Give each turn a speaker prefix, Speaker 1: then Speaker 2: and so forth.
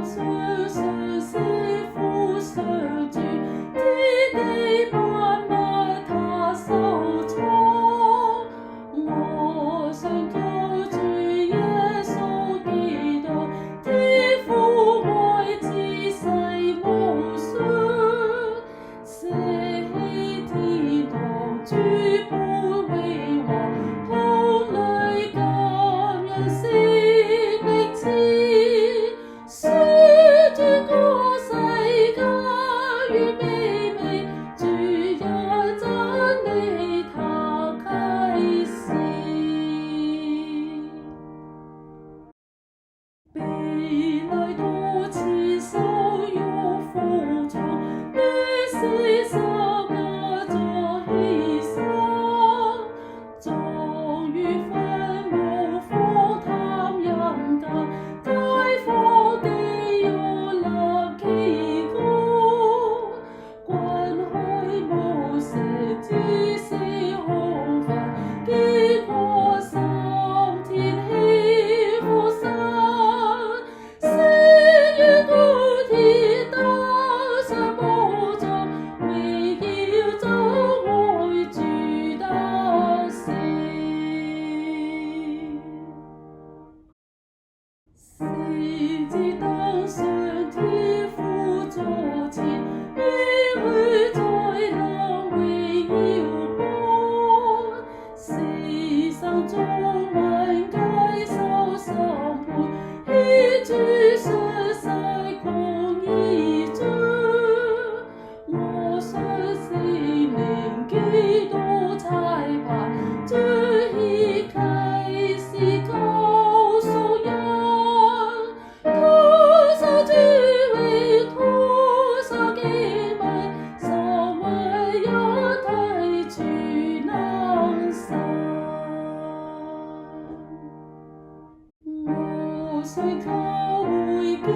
Speaker 1: 相信是父上主，天地萬物他手創。我信靠主耶穌基督，天父愛子世無雙，捨棄天堂主本榮華，空裡感恩是歷史，說這個世界越美味，主也真理他啟示。比來多次受辱負重，於是十架作犧牲，終於憤怒荒貪淫間，解放地獄立旗杆，滾開無聲之死空憤，結果心天起復生，死於高鐵登上寶座，榮耀真愛主得勝。死子登上天父座前，與佢再臨榮耀光，死生眾民皆受審判，獻主上世公義獎。我相聖靈基督差派，彰顯啟示救贖人，徒受主榮，徒受敬畏，三位一體全能神。我信靠會基